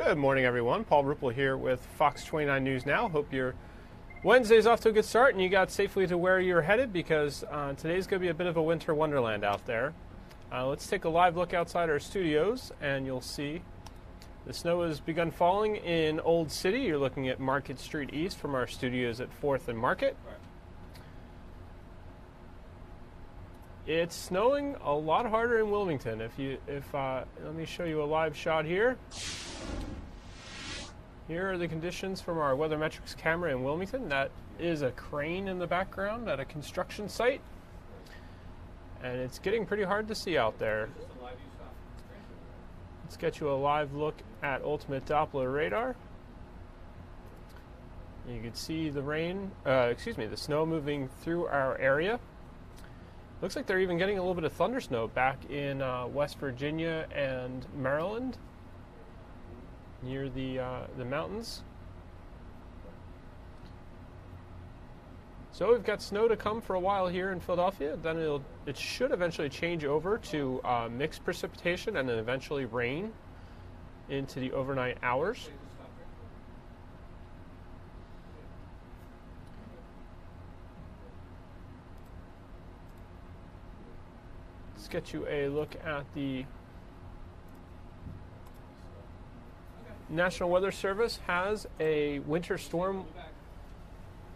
Good morning, everyone. Paul Ripple here with Fox 29 News Now. Hope your Wednesday's off to a good start and you got safely to where you're headed, because today's going to be a bit of a winter wonderland out there. Let's take a live look outside our studios and you'll see the snow has begun falling in Old City. You're looking at Market Street East from our studios at 4th and Market. It's snowing a lot harder in Wilmington. Let me show you a live shot here. Here are the conditions from our Weathermetrics camera in Wilmington. That is a crane in the background at a construction site. And it's getting pretty hard to see out there. Let's get you a live look at Ultimate Doppler radar. You can see the the snow moving through our area. Looks like they're even getting a little bit of thunder snow back in West Virginia and Maryland, near the mountains. So we've got snow to come for a while here in Philadelphia. Then it should eventually change over to mixed precipitation and then eventually rain into the overnight hours. Let's get you a look at the National Weather Service has a winter storm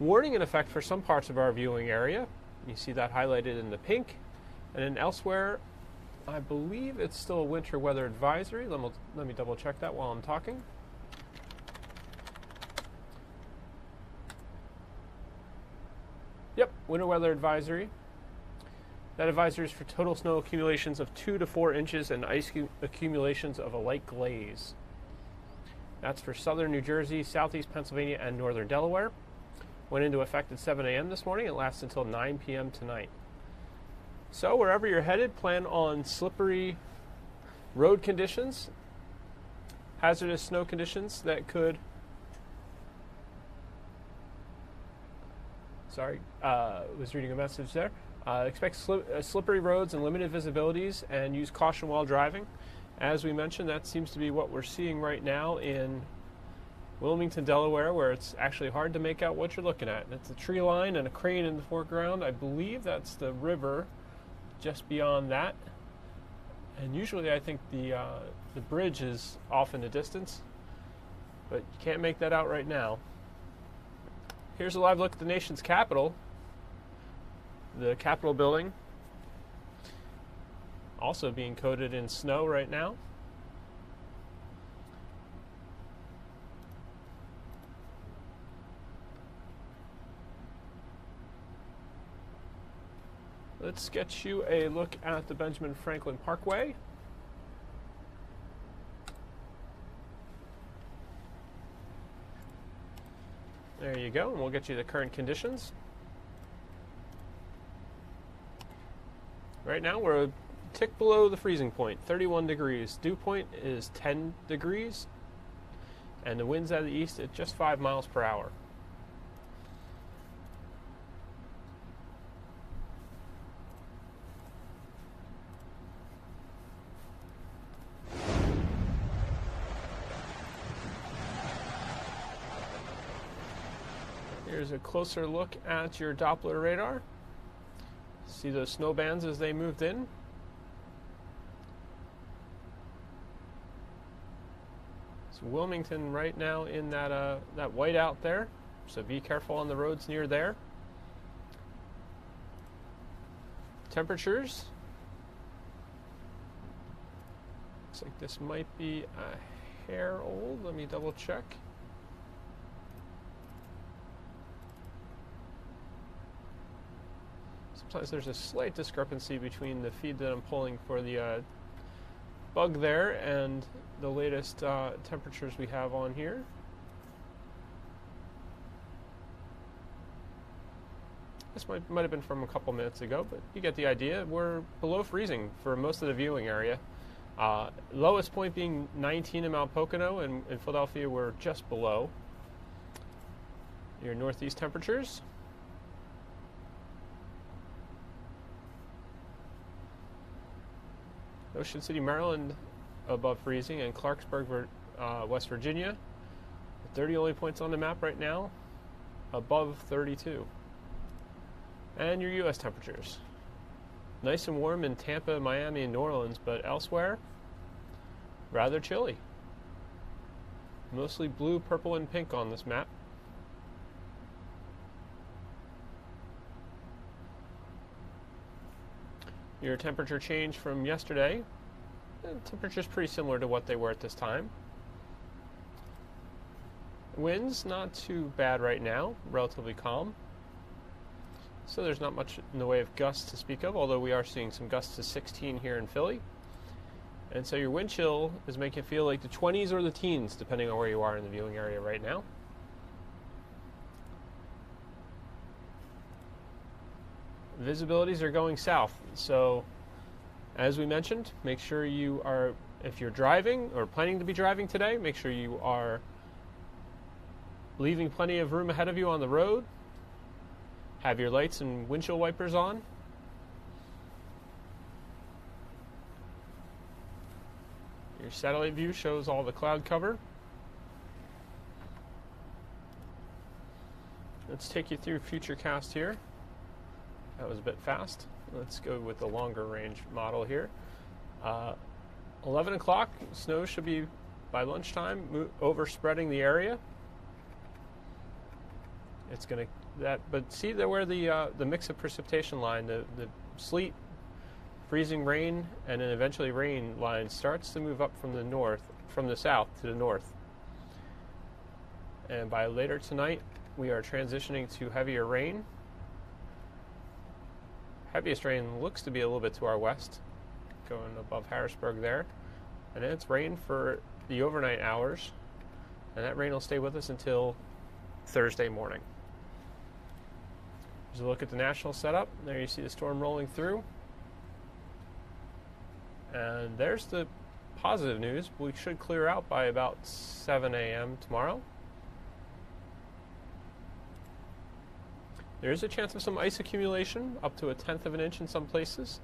warning in effect for some parts of our viewing area. You see that highlighted in the pink. And then elsewhere, I believe it's still a winter weather advisory. Let me double check that while I'm talking. Yep, winter weather advisory. That advisory is for total snow accumulations of 2 to 4 inches and ice accumulations of a light glaze. That's for southern New Jersey, southeast Pennsylvania, and northern Delaware. Went into effect at 7 a.m. this morning. It lasts until 9 p.m. tonight. So wherever you're headed, plan on slippery road conditions, hazardous snow conditions that could... was reading a message there. Expect slippery roads and limited visibilities, and use caution while driving. As we mentioned, that seems to be what we're seeing right now in Wilmington, Delaware, where it's actually hard to make out what you're looking at. It's a tree line and a crane in the foreground. I believe that's the river just beyond that. And usually I think the bridge is off in the distance, but you can't make that out right now. Here's a live look at the nation's capital. The Capitol building also being coated in snow right now. Let's get you a look at the Benjamin Franklin Parkway. There you go, and we'll get you the current conditions. Right now we're a tick below the freezing point, 31 degrees. Dew point is 10 degrees, and the winds out of the east at just 5 miles per hour. Here's a closer look at your Doppler radar. See those snow bands as they moved in. It's Wilmington right now in that white out there, so be careful on the roads near there. Temperatures. Looks like this might be a hair old. Let me double check. Sometimes there's a slight discrepancy between the feed that I'm pulling for the bug there and the latest temperatures we have on here. This might have been from a couple minutes ago, but you get the idea. We're below freezing for most of the viewing area. Lowest point being 19 in Mount Pocono, and in Philadelphia we're just below. Your northeast temperatures. Ocean City, Maryland above freezing, and Clarksburg, West Virginia. 30 only points on the map right now, above 32. And your U.S. temperatures. Nice and warm in Tampa, Miami, and New Orleans, but elsewhere, rather chilly. Mostly blue, purple, and pink on this map. Your temperature change from yesterday, temperature's pretty similar to what they were at this time. Winds, not too bad right now, relatively calm. So there's not much in the way of gusts to speak of, although we are seeing some gusts to 16 here in Philly. And so your wind chill is making it feel like the 20s or the teens, depending on where you are in the viewing area right now. Visibilities are going south. So, as we mentioned, make sure you are, if you're driving or planning to be driving today, make sure you are leaving plenty of room ahead of you on the road. Have your lights and windshield wipers on. Your satellite view shows all the cloud cover. Let's take you through Futurecast here. That was a bit fast. Let's go with the longer range model here. 11 o'clock, snow should be by lunchtime, overspreading the area. It's going to but see there where the mix of precipitation line, the sleet, freezing rain, and then eventually rain line starts to move up from the south to the north. And by later tonight, we are transitioning to heavier rain. Heaviest rain looks to be a little bit to our west, going above Harrisburg there. And then it's rain for the overnight hours, and that rain will stay with us until Thursday morning. Here's a look at the national setup. There you see the storm rolling through. And there's the positive news. We should clear out by about 7 a.m. tomorrow. There is a chance of some ice accumulation, up to 1/10 of an inch in some places.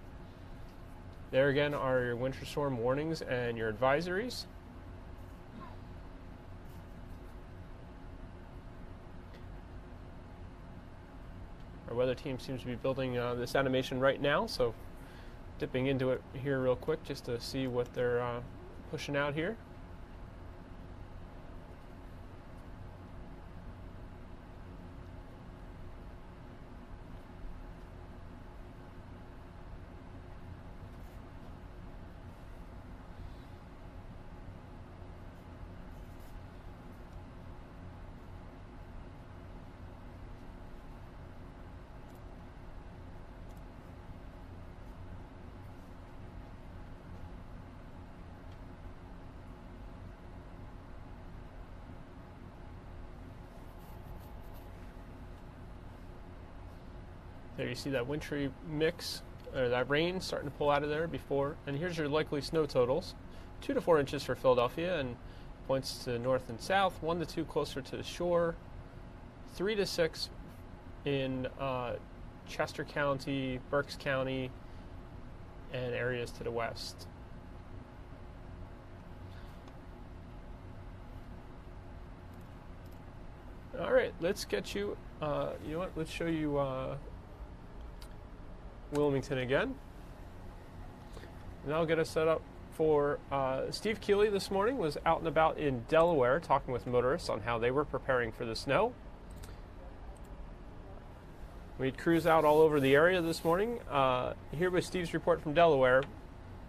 There again are your winter storm warnings and your advisories. Our weather team seems to be building this animation right now, so dipping into it here real quick just to see what they're pushing out here. There you see that wintry mix, or that rain starting to pull out of there before. And here's your likely snow totals. 2 to 4 inches for Philadelphia and points to north and south. 1 to 2 closer to the shore. 3 to 6 in Chester County, Berks County, and areas to the west. All right, let's get you, you know what, let's show you Wilmington again. And that'll get us set up for Steve Keeley this morning was out and about in Delaware talking with motorists on how they were preparing for the snow. We'd cruise out all over the area this morning. Here was Steve's report from Delaware,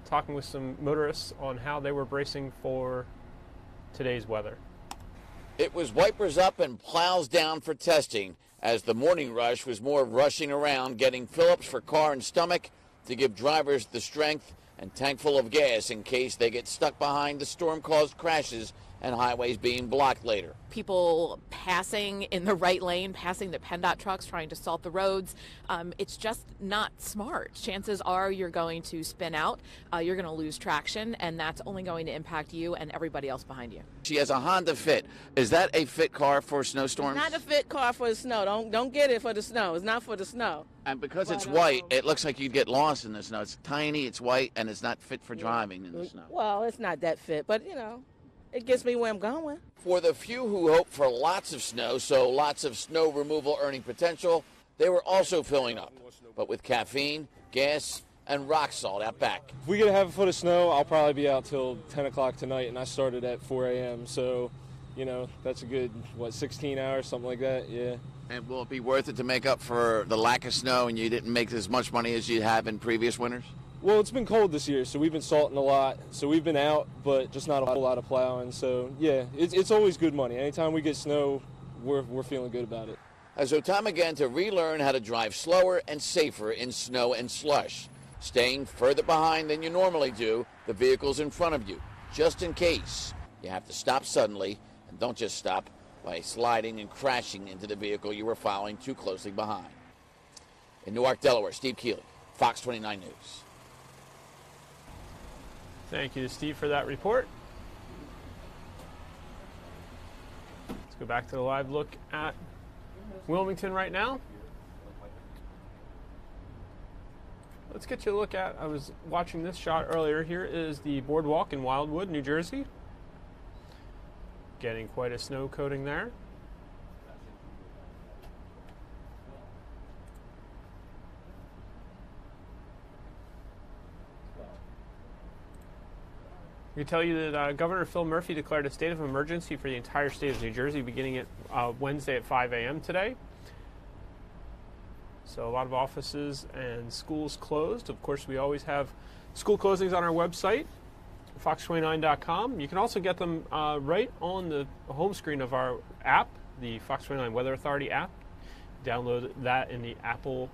talking with some motorists on how they were bracing for today's weather. It was wipers up and plows down for testing, as the morning rush was more rushing around, getting fill-ups for car and stomach to give drivers the strength and tank full of gas in case they get stuck behind the storm-caused crashes and highways being blocked later. People passing in the right lane, passing the PennDOT trucks, trying to salt the roads. It's just not smart. Chances are you're going to spin out, you're going to lose traction, and that's only going to impact you and everybody else behind you. She has a Honda Fit. Is that a fit car for snowstorms? Not a fit car for the snow. Don't get it for the snow. It's not for the snow. And because it's white, it looks like you'd get lost in the snow. It's tiny, it's white, and it's not fit for driving in the snow. Well, it's not that fit, but, you know, It gets me where I'm going. For the few who hope for lots of snow, so lots of snow removal earning potential, they were also filling up, but with caffeine, gas, and rock salt out back. If we get a half a foot of snow, I'll probably be out till 10 o'clock tonight, and I started at 4 a.m., so, you know, that's a good, 16 hours, something like that, yeah. And will it be worth it to make up for the lack of snow and you didn't make as much money as you have in previous winters? Well, it's been cold this year, so we've been salting a lot, so we've been out, but just not a whole lot of plowing, so, yeah, it's always good money. Anytime we get snow, we're feeling good about it. So time again to relearn how to drive slower and safer in snow and slush, staying further behind than you normally do the vehicles in front of you, just in case you have to stop suddenly, and don't just stop by sliding and crashing into the vehicle you were following too closely behind. In Newark, Delaware, Steve Keeley, Fox 29 News. Thank you to Steve for that report. Let's go back to the live look at Wilmington right now. Let's get you a look at, I was watching this shot earlier. Here is the boardwalk in Wildwood, New Jersey. Getting quite a snow coating there. I can tell you that Governor Phil Murphy declared a state of emergency for the entire state of New Jersey beginning at Wednesday at 5 a.m. today. So a lot of offices and schools closed. Of course, we always have school closings on our website, fox29.com. You can also get them right on the home screen of our app, the Fox 29 Weather Authority app. Download that in the Apple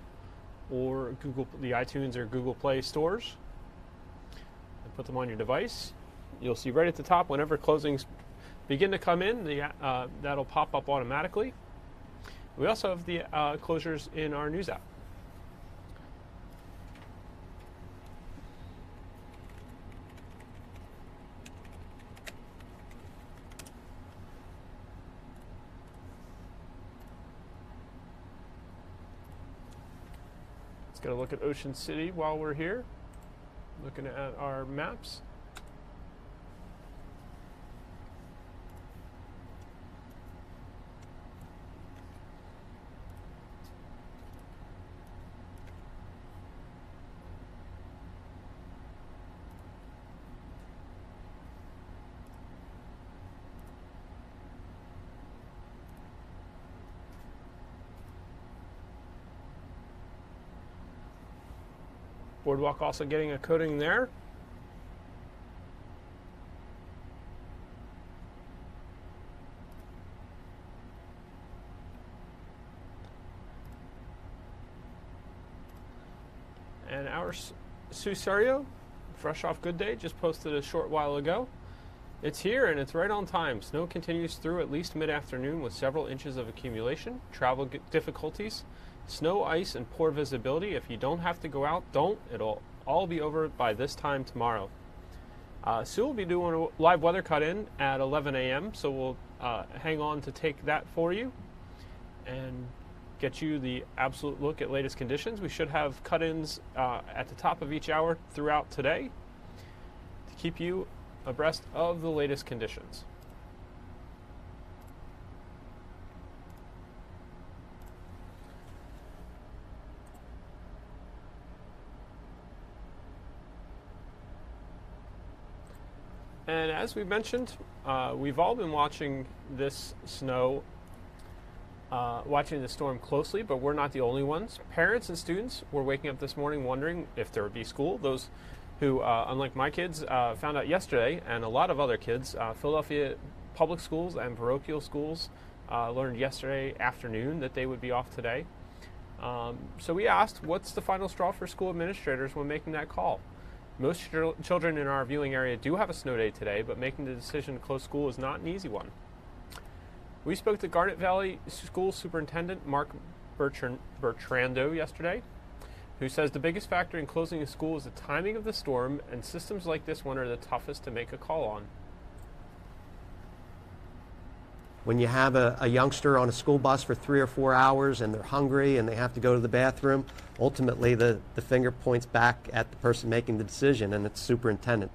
or Google, the iTunes or Google Play stores, and put them on your device. You'll see right at the top whenever closings begin to come in, that'll pop up automatically. We also have the closures in our news app. Let's get a look at Ocean City while we're here, looking at our maps. Boardwalk also getting a coating there. And our Sue Serio, fresh off Good Day, just posted a short while ago. It's here and it's right on time. Snow continues through at least mid-afternoon with several inches of accumulation. Travel difficulties. Snow, ice, and poor visibility. If you don't have to go out, don't. It'll all be over by this time tomorrow. Sue will be doing a live weather cut-in at 11 a.m., so we'll hang on to take that for you and get you the absolute look at latest conditions. We should have cut-ins at the top of each hour throughout today to keep you abreast of the latest conditions. And as we mentioned, we've all been watching this snow, watching the storm closely, but we're not the only ones. Parents and students were waking up this morning wondering if there would be school. Those who, unlike my kids, found out yesterday, and a lot of other kids, Philadelphia public schools and parochial schools learned yesterday afternoon that they would be off today. So we asked, what's the final straw for school administrators when making that call? Most children in our viewing area do have a snow day today, but making the decision to close school is not an easy one. We spoke to Garnet Valley School Superintendent Mark Bertrando yesterday, who says the biggest factor in closing a school is the timing of the storm, and systems like this one are the toughest to make a call on. When you have a youngster on a school bus for 3 or 4 hours and they're hungry and they have to go to the bathroom, ultimately the finger points back at the person making the decision, and it's superintendent.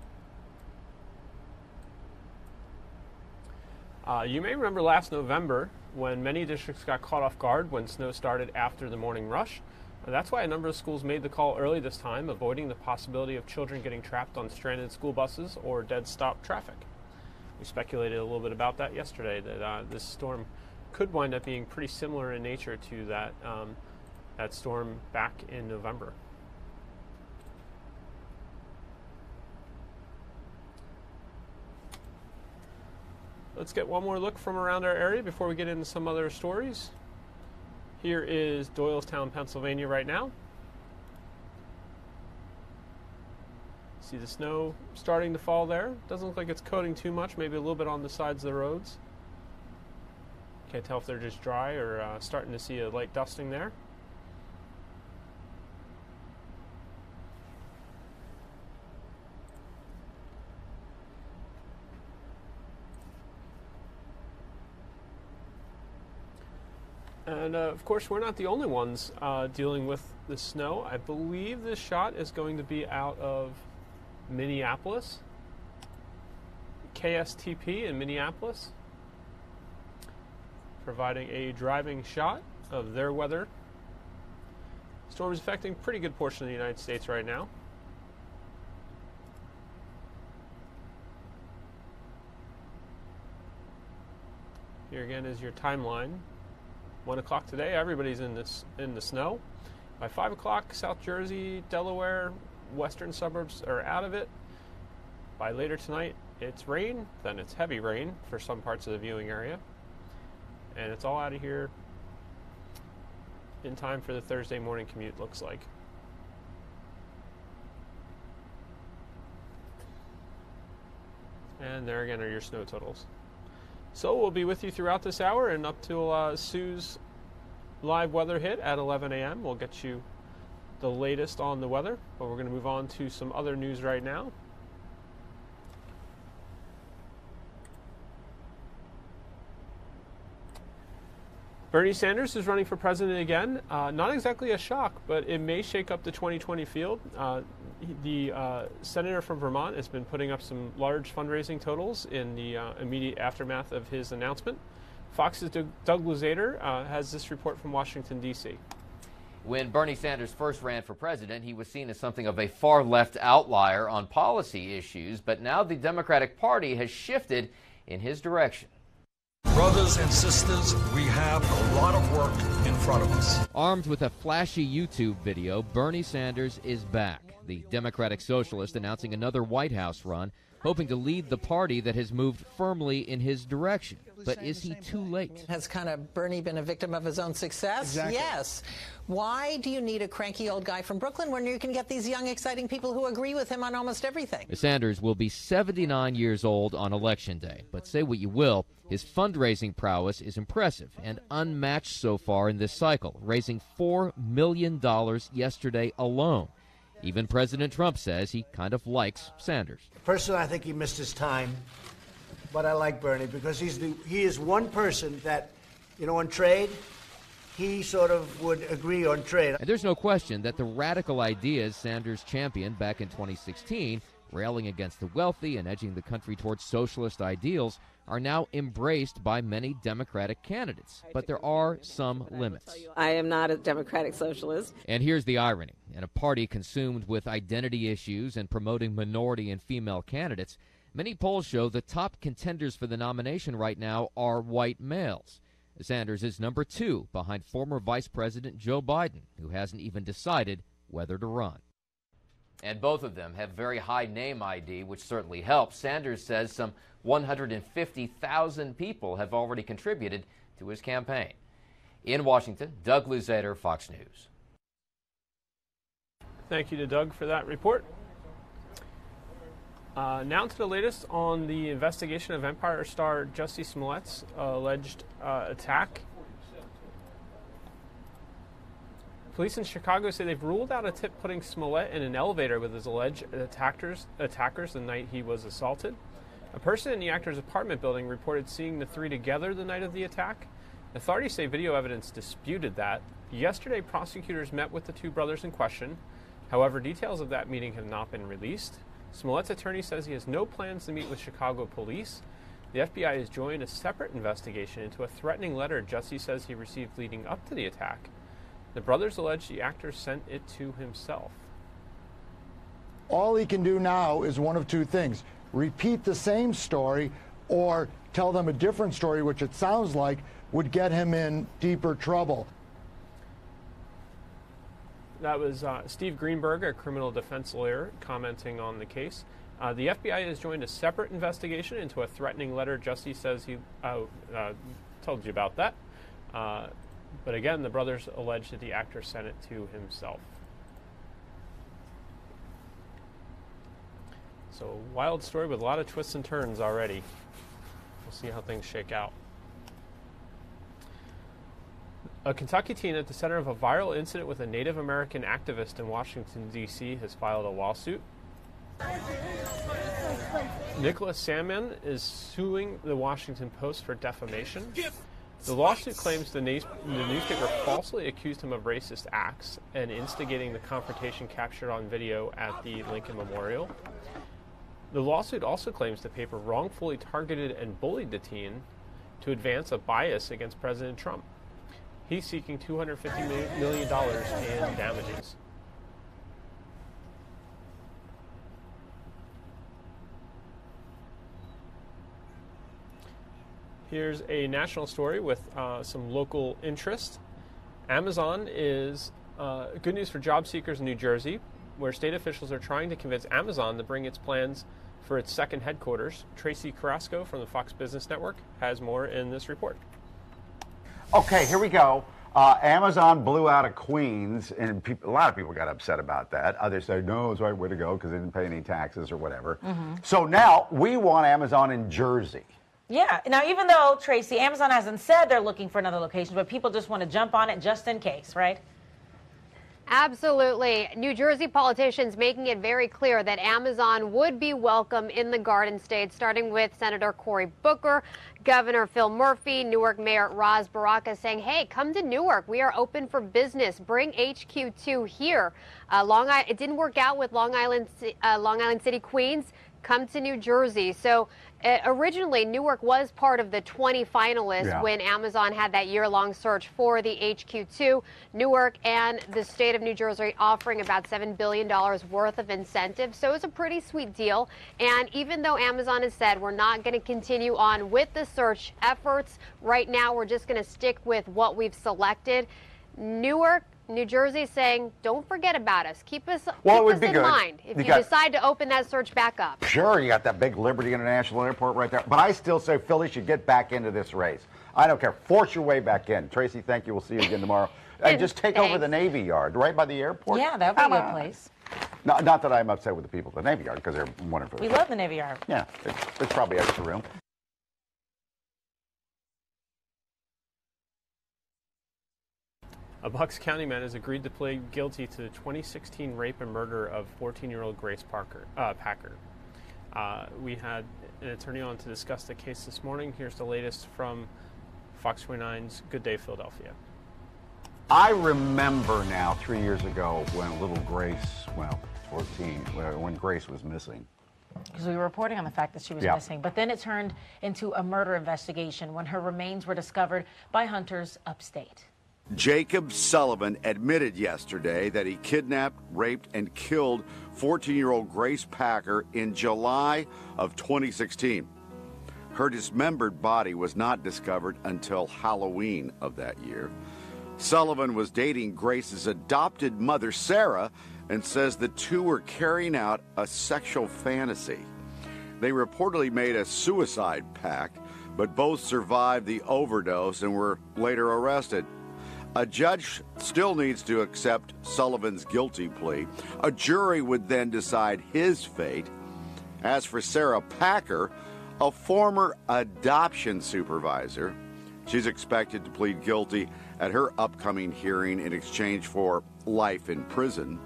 You may remember last November when many districts got caught off guard when snow started after the morning rush. That's why a number of schools made the call early this time, avoiding the possibility of children getting trapped on stranded school buses or dead stop traffic. We speculated a little bit about that yesterday, that this storm could wind up being pretty similar in nature to that storm back in November. Let's get one more look from around our area before we get into some other stories. Here is Doylestown, Pennsylvania right now. See the snow starting to fall there. Doesn't look like it's coating too much, maybe a little bit on the sides of the roads. Can't tell if they're just dry or starting to see a light dusting there. And of course, we're not the only ones dealing with the snow. I believe this shot is going to be out of Minneapolis, KSTP in Minneapolis, providing a driving shot of their weather. Storm is affecting a pretty good portion of the United States right now. Here again is your timeline. 1 o'clock today, everybody's in the snow. By 5 o'clock, South Jersey, Delaware, western suburbs are out of it. By later tonight, it's rain, then it's heavy rain for some parts of the viewing area. And it's all out of here in time for the Thursday morning commute, looks like. And there again are your snow totals. So we'll be with you throughout this hour and up till Sue's live weather hit at 11 a.m. We'll get you the latest on the weather, but we're going to move on to some other news right now. Bernie Sanders is running for president again. Not exactly a shock, but it may shake up the 2020 field. The senator from Vermont has been putting up some large fundraising totals in the immediate aftermath of his announcement. Fox's Doug Luzader has this report from Washington, D.C. When Bernie Sanders first ran for president, he was seen as something of a far-left outlier on policy issues, but now the Democratic Party has shifted in his direction. Brothers and sisters, we have a lot of work in front of us. Armed with a flashy YouTube video, Bernie Sanders is back. The Democratic Socialist announcing another White House run, hoping to lead the party that has moved firmly in his direction. But is he too late? Has kind of Bernie been a victim of his own success? Exactly. Yes. Why do you need a cranky old guy from Brooklyn when you can get these young, exciting people who agree with him on almost everything? Sanders will be 79 years old on Election Day. But say what you will, his fundraising prowess is impressive and unmatched so far in this cycle, raising $4 million yesterday alone. Even President Trump says he kind of likes Sanders. Personally, I think he missed his time, but I like Bernie because he is one person that, on trade, he sort of would agree on trade. And there's no question that the radical ideas Sanders championed back in 2016, railing against the wealthy and edging the country towards socialist ideals, are now embraced by many Democratic candidates. But there are some limits. I am not a Democratic socialist. And here's the irony. In a party consumed with identity issues and promoting minority and female candidates, many polls show the top contenders for the nomination right now are white males. Sanders is number 2 behind former Vice President Joe Biden, who hasn't even decided whether to run. And both of them have very high name ID, which certainly helps. Sanders says some 150,000 people have already contributed to his campaign. In Washington, Doug Luzader, Fox News. Thank you to Doug for that report. Now to the latest on the investigation of Empire star Jussie Smollett's alleged attack. Police in Chicago say they've ruled out a tip putting Smollett in an elevator with his alleged attackers the night he was assaulted. A person in the actor's apartment building reported seeing the three together the night of the attack. Authorities say video evidence disputed that. Yesterday, prosecutors met with the two brothers in question. However, details of that meeting have not been released. Smollett's attorney says he has no plans to meet with Chicago police. The FBI has joined a separate investigation into a threatening letter Jussie says he received leading up to the attack. The brothers allege the actor sent it to himself. All he can do now is one of two things: repeat the same story or tell them a different story, which it sounds like would get him in deeper trouble. That was Steve Greenberg, a criminal defense lawyer, commenting on the case. The FBI has joined a separate investigation into a threatening letter Jussie says he told you about that. But again, the brothers allege that the actor sent it to himself. So a wild story with a lot of twists and turns already. We'll see how things shake out. A Kentucky teen at the center of a viral incident with a Native American activist in Washington, D.C. has filed a lawsuit. Nicholas Salmon is suing the Washington Post for defamation. The lawsuit claims the newspaper falsely accused him of racist acts and instigating the confrontation captured on video at the Lincoln Memorial. The lawsuit also claims the paper wrongfully targeted and bullied the teen to advance a bias against President Trump. He's seeking $250 million in damages. Here's a national story with some local interest. Amazon is good news for job seekers in New Jersey, where state officials are trying to convince Amazon to bring its plans for its second headquarters. Tracy Carrasco from the Fox Business Network has more in this report. Okay, here we go. Amazon blew out of Queens, and a lot of people got upset about that. Others said, no, it's the right way to go because they didn't pay any taxes or whatever. So now we want Amazon in Jersey. Yeah. Now, even though, Tracy, Amazon hasn't said they're looking for another location, but people just want to jump on it just in case, right? Absolutely. New Jersey politicians making it very clear that Amazon would be welcome in the Garden State, starting with Senator Cory Booker, Governor Phil Murphy, Newark Mayor Ras Baraka saying, hey, come to Newark. We are open for business. Bring HQ2 here. It didn't work out with Long Island City, Queens. Come to New Jersey. So originally, Newark was part of the 20 finalists when Amazon had that year-long search for the HQ2. Newark and the state of New Jersey offering about $7 billion worth of incentives. So it's a pretty sweet deal. And even though Amazon has said we're not going to continue on with the search efforts, right now we're just going to stick with what we've selected. Newark, New Jersey saying, don't forget about us. Keep us in mind if you decide to open that search back up. Sure, you got that big Liberty International Airport right there. But I still say Philly should get back into this race. I don't care. Force your way back in. Tracy, thank you. We'll see you again tomorrow. And just take over the Navy Yard right by the airport. Yeah, that would be a good place. Not that I'm upset with the people at the Navy Yard because they're wonderful. We love the Navy Yard. Yeah, there's probably extra room. A Bucks County man has agreed to plead guilty to the 2016 rape and murder of 14-year-old Grace Packer. We had an attorney on to discuss the case this morning. Here's the latest from Fox 29's Good Day Philadelphia. I remember now 3 years ago when little Grace, 14, when Grace was missing. Because we were reporting on the fact that she was missing. But then it turned into a murder investigation when her remains were discovered by hunters upstate. Jacob Sullivan admitted yesterday that he kidnapped, raped, and killed 14-year-old Grace Packer in July of 2016. Her dismembered body was not discovered until Halloween of that year. Sullivan was dating Grace's adopted mother, Sarah, and says the two were carrying out a sexual fantasy. They reportedly made a suicide pact, but both survived the overdose and were later arrested. A judge still needs to accept Sullivan's guilty plea. A jury would then decide his fate. As for Sarah Packer, a former adoption supervisor, she's expected to plead guilty at her upcoming hearing in exchange for life in prison.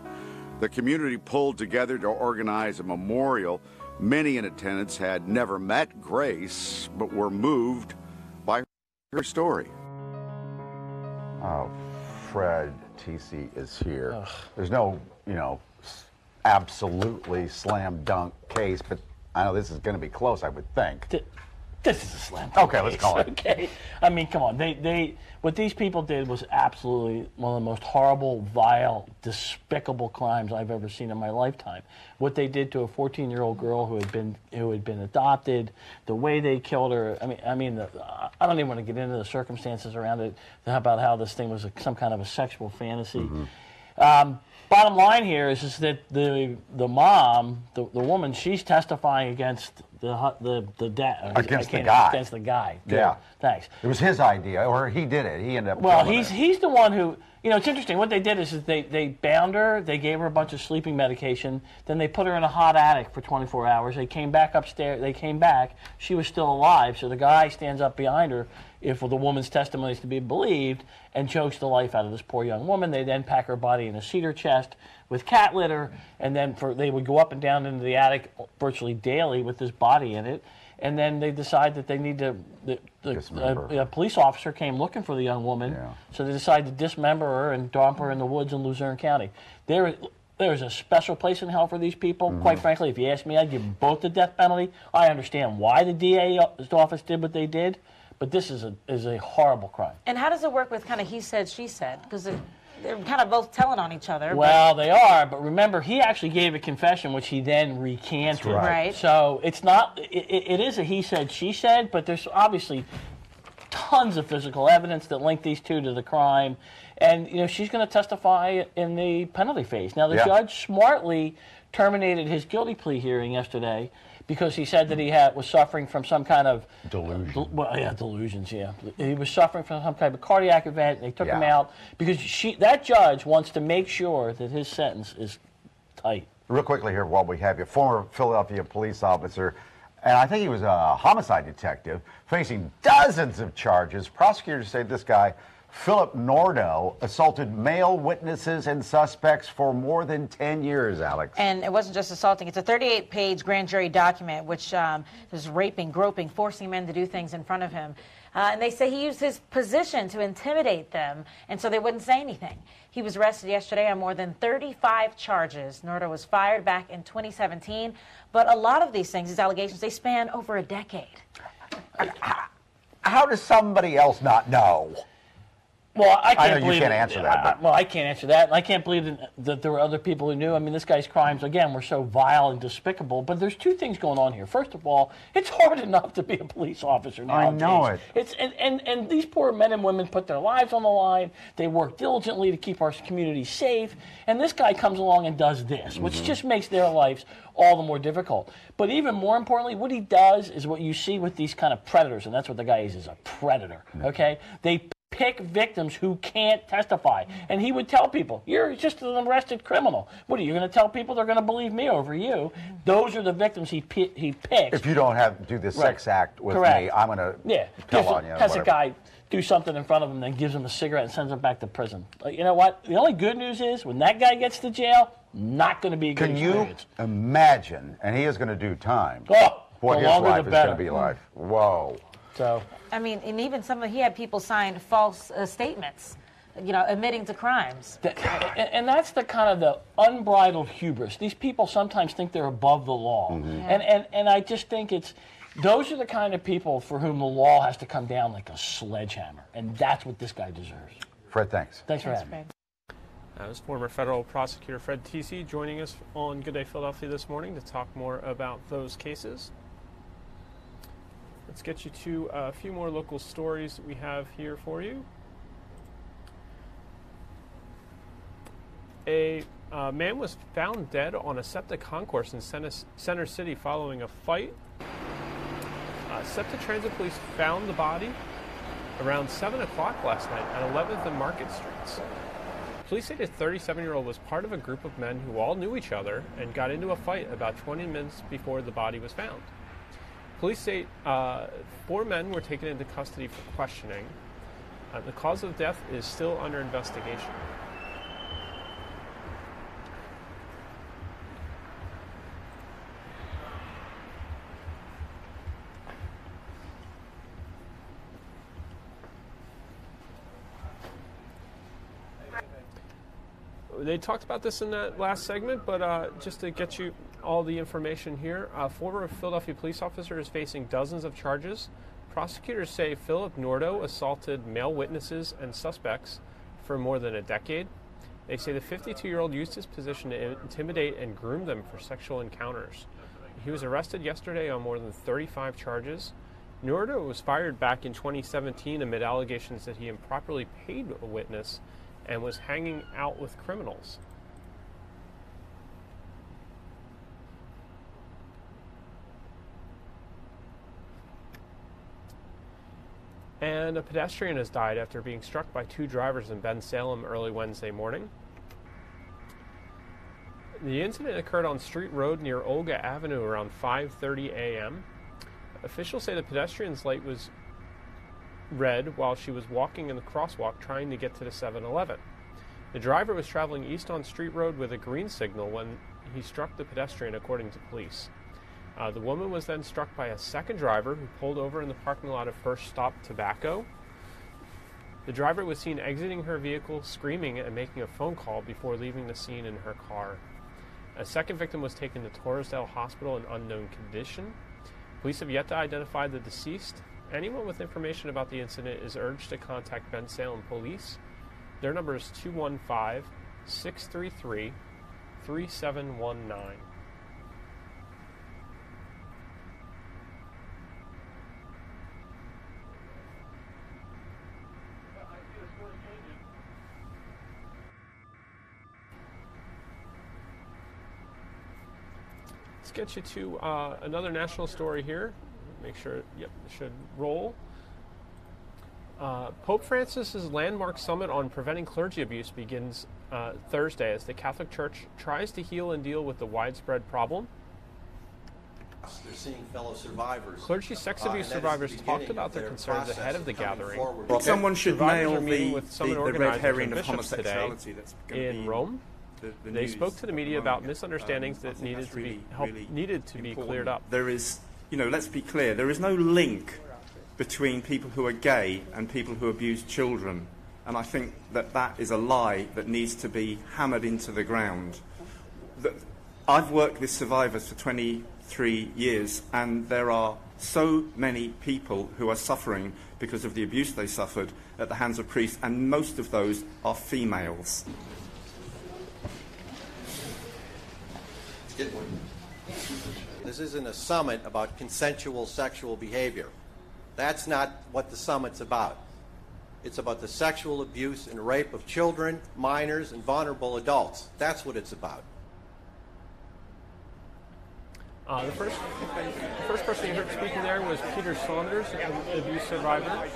The community pulled together to organize a memorial. Many in attendance had never met Grace, but were moved by her story. Oh, Fred TC is here. Ugh. There's no, absolutely slam dunk case, but I know this is going to be close, I would think. This is a slam. Okay, let's call it. Okay, I mean, come on. What these people did was absolutely one of the most horrible, vile, despicable crimes I've ever seen in my lifetime. What they did to a 14-year-old girl who had been adopted, the way they killed her. I mean, I don't even want to get into the circumstances around it about how this thing was some kind of a sexual fantasy. Bottom line here is that the mom, the woman, she's testifying against the dad. Against the guy. Against the guy. Good. Yeah. Thanks. It was his idea, or he did it. He ended up. Well, killing he's the one who. It's interesting. What they did is they bound her. They gave her a bunch of sleeping medication. Then they put her in a hot attic for 24 hours. They came back upstairs. They came back. She was still alive. So the guy stands up behind her, if the woman's testimony is to be believed, and chokes the life out of this poor young woman. They then pack her body in a cedar chest with cat litter, and then they would go up and down into the attic virtually daily with this body in it. And then they decide that they need to. A police officer came looking for the young woman, so they decided to dismember her and dump her in the woods in Luzerne County. There's a special place in hell for these people. Quite frankly, if you ask me, I'd give them both the death penalty. I understand why the DA's office did what they did, but this is a horrible crime. And how does it work with kind of he said, she said? Because they're kind of both telling on each other. Well, they are, but remember, he actually gave a confession, which he then recanted. That's right. So it's not, it is a he said, she said, but there's obviously tons of physical evidence that link these two to the crime. And, she's going to testify in the penalty phase. Now, the judge smartly terminated his guilty plea hearing yesterday because he said that he was suffering from some kind of delusion. Delusions. He was suffering from some kind of cardiac event. They took him out because that judge wants to make sure that his sentence is tight. Real quickly here, while we have you, former Philadelphia police officer, and I think he was a homicide detective, facing dozens of charges. Prosecutors say this guy, Philip Nordo, assaulted male witnesses and suspects for more than 10 years, Alex. And it wasn't just assaulting. It's a 38-page grand jury document which is raping, groping, forcing men to do things in front of him. And they say he used his position to intimidate them, and so they wouldn't say anything. He was arrested yesterday on more than 35 charges. Nordo was fired back in 2017, but a lot of these things, these allegations, they span over a decade. How does somebody else not know? Well, I can't know believe you can't answer that. But. Well, I can't answer that, and I can't believe that there were other people who knew. I mean, this guy's crimes, again, were so vile and despicable. But there's two things going on here. First of all, it's hard enough to be a police officer nowadays. I know it. It's and these poor men and women put their lives on the line. They work diligently to keep our community safe. And this guy comes along and does this, which just makes their lives all the more difficult. But even more importantly, what he does is what you see with these kind of predators, and that's what the guy is a predator. Okay, they pick victims who can't testify. And he would tell people, you're just an arrested criminal. What are you going to tell people? They're going to believe me over you. Those are the victims he picks. If you don't do this sex act with me, I'm going to tell on you. Has a guy do something in front of him, then gives him a cigarette and sends him back to prison. You know what? The only good news is when that guy gets to jail, not going to be a good experience. Can you imagine, and he is going to do time, what his life is going to be like. Whoa. So, I mean, and even he had people sign false statements, admitting to crimes. And that's the kind of the unbridled hubris. These people sometimes think they're above the law. And I just think those are the kind of people for whom the law has to come down like a sledgehammer. And that's what this guy deserves. Fred, thanks. Thanks for having me. That was former federal prosecutor Fred Tesey joining us on Good Day Philadelphia this morning to talk more about those cases. Let's get you to a few more local stories that we have here for you. A man was found dead on a SEPTA concourse in Center City following a fight. SEPTA Transit Police found the body around 7 o'clock last night at 11th and Market Streets. Police say the 37-year-old was part of a group of men who all knew each other and got into a fight about 20 minutes before the body was found. Police say 4 men were taken into custody for questioning. The cause of death is still under investigation. They talked about this in that last segment, but just to get you all the information here. A former Philadelphia police officer is facing dozens of charges. Prosecutors say Philip Nordo assaulted male witnesses and suspects for more than a decade. They say the 52-year-old used his position to intimidate and groom them for sexual encounters. He was arrested yesterday on more than 35 charges. Nordo was fired back in 2017 amid allegations that he improperly paid a witness and was hanging out with criminals. And a pedestrian has died after being struck by two drivers in Bensalem early Wednesday morning. The incident occurred on Street Road near Olga Avenue around 5:30 a.m. Officials say the pedestrian's light was red while she was walking in the crosswalk trying to get to the 7-Eleven. The driver was traveling east on Street Road with a green signal when he struck the pedestrian, according to police. The woman was then struck by a second driver who pulled over in the parking lot of First Stop Tobacco. The driver was seen exiting her vehicle, screaming and making a phone call before leaving the scene in her car. A second victim was taken to Torresdale Hospital in unknown condition. Police have yet to identify the deceased. Anyone with information about the incident is urged to contact Bensalem Police. Their number is 215-633-3719. Let's get you to another national story here. Make sure, yep, it should roll. Pope Francis's landmark summit on preventing clergy abuse begins Thursday as the Catholic Church tries to heal and deal with the widespread problem. They're seeing fellow survivors. Clergy sex abuse survivors talked about their concerns ahead of the gathering. Someone should nail with summit the red herring of bishops today homosexuality that's going to in be Rome. The they news spoke to the media about tomorrow. misunderstandings that needed to be cleared up. There is, let's be clear, there is no link between people who are gay and people who abuse children. And I think that that is a lie that needs to be hammered into the ground. I've worked with survivors for 23 years, and there are so many people who are suffering because of the abuse they suffered at the hands of priests, and most of those are females. This isn't a summit about consensual sexual behavior. That's not what the summit's about. It's about the sexual abuse and rape of children, minors, and vulnerable adults. That's what it's about. The first person you heard speaking there was Peter Saunders, an abuse survivor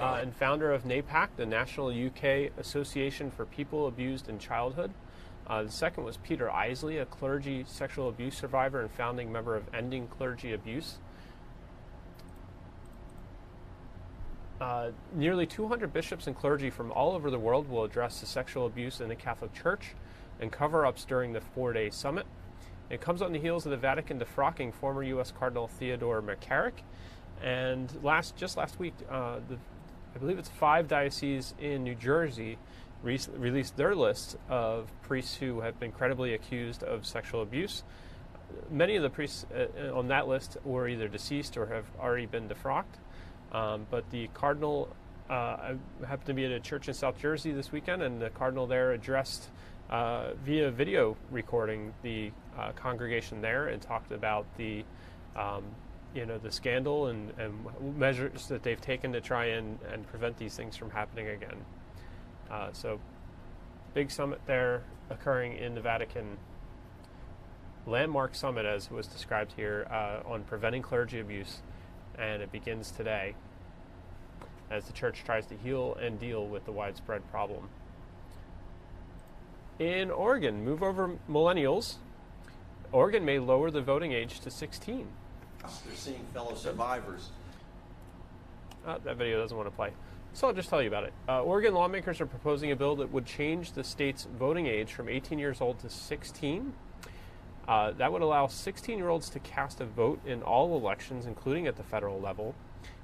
and founder of NAPAC, the National UK Association for People Abused in Childhood. The second was Peter Isley, a clergy sexual abuse survivor and founding member of Ending Clergy Abuse. Nearly 200 bishops and clergy from all over the world will address the sexual abuse in the Catholic Church and cover-ups during the 4-day summit. It comes on the heels of the Vatican defrocking former U.S. Cardinal Theodore McCarrick. And just last week, I believe it's 5 dioceses in New Jersey released their list of priests who have been credibly accused of sexual abuse. Many of the priests on that list were either deceased or have already been defrocked. But the cardinal happened to be at a church in South Jersey this weekend, and the cardinal there addressed via video recording the congregation there and talked about the the scandal and measures that they've taken to try and prevent these things from happening again. So big summit there occurring in the Vatican. Landmark summit, as was described here, on preventing clergy abuse, and it begins today as the church tries to heal and deal with the widespread problem. In Oregon, move over millennials. Oregon may lower the voting age to 16. They're seeing fellow survivors. That video doesn't want to play. So I'll just tell you about it. Oregon lawmakers are proposing a bill that would change the state's voting age from 18 years old to 16. That would allow 16-year-olds to cast a vote in all elections, including at the federal level.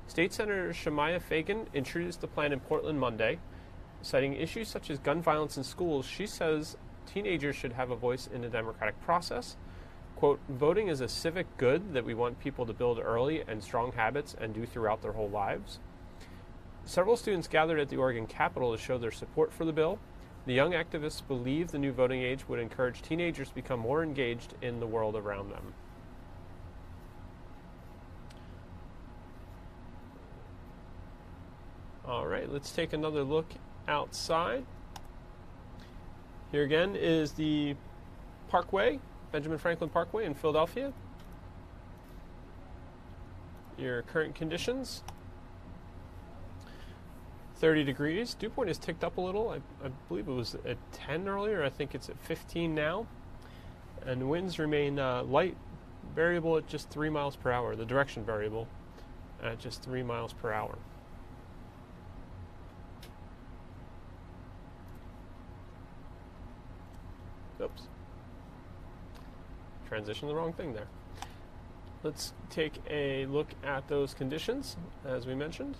State Senator Shemaiah Fagan introduced the plan in Portland Monday, citing issues such as gun violence in schools. She says teenagers should have a voice in the democratic process. Quote, voting is a civic good that we want people to build early and strong habits and do throughout their whole lives. Several students gathered at the Oregon Capitol to show their support for the bill. The young activists believe the new voting age would encourage teenagers to become more engaged in the world around them. All right, let's take another look outside. Here again is the Parkway, Benjamin Franklin Parkway in Philadelphia. Your current conditions. 30 degrees. Dew point has ticked up a little. I believe it was at 10 earlier. I think it's at 15 now. And winds remain light, variable at just 3 miles per hour. The direction variable at just 3 miles per hour. Oops. Transition the wrong thing there. Let's take a look at those conditions, as we mentioned.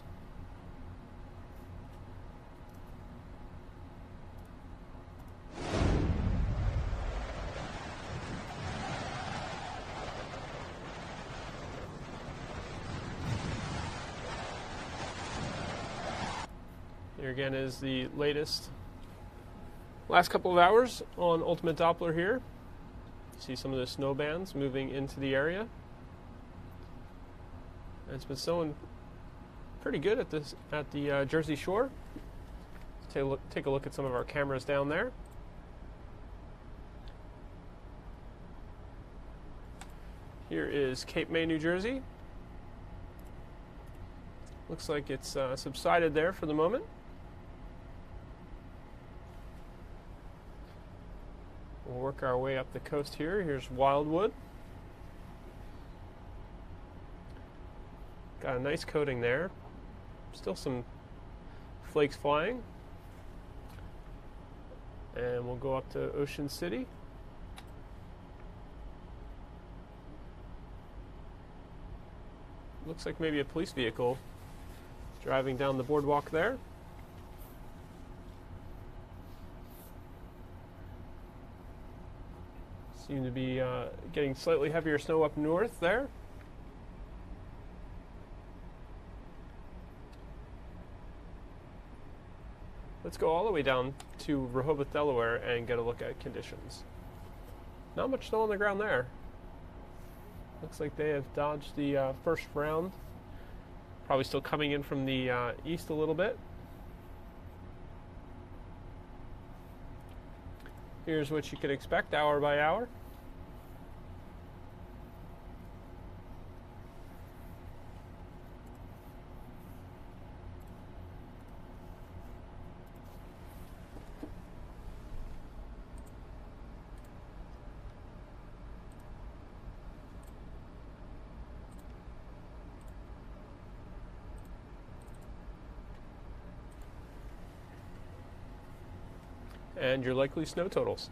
Here again is the latest last couple of hours on Ultimate Doppler here. See some of the snow bands moving into the area. And it's been snowing pretty good at the Jersey Shore. Take a look at some of our cameras down there. Here is Cape May, New Jersey. Looks like it's subsided there for the moment. We'll work our way up the coast here. Here's Wildwood. Got a nice coating there. Still some flakes flying. And we'll go up to Ocean City. Looks like maybe a police vehicle driving down the boardwalk there. Seem to be getting slightly heavier snow up north there. Let's go all the way down to Rehoboth, Delaware and get a look at conditions. Not much snow on the ground there. Looks like they have dodged the first round. Probably still coming in from the east a little bit. Here's what you could expect hour by hour. And your likely snow totals.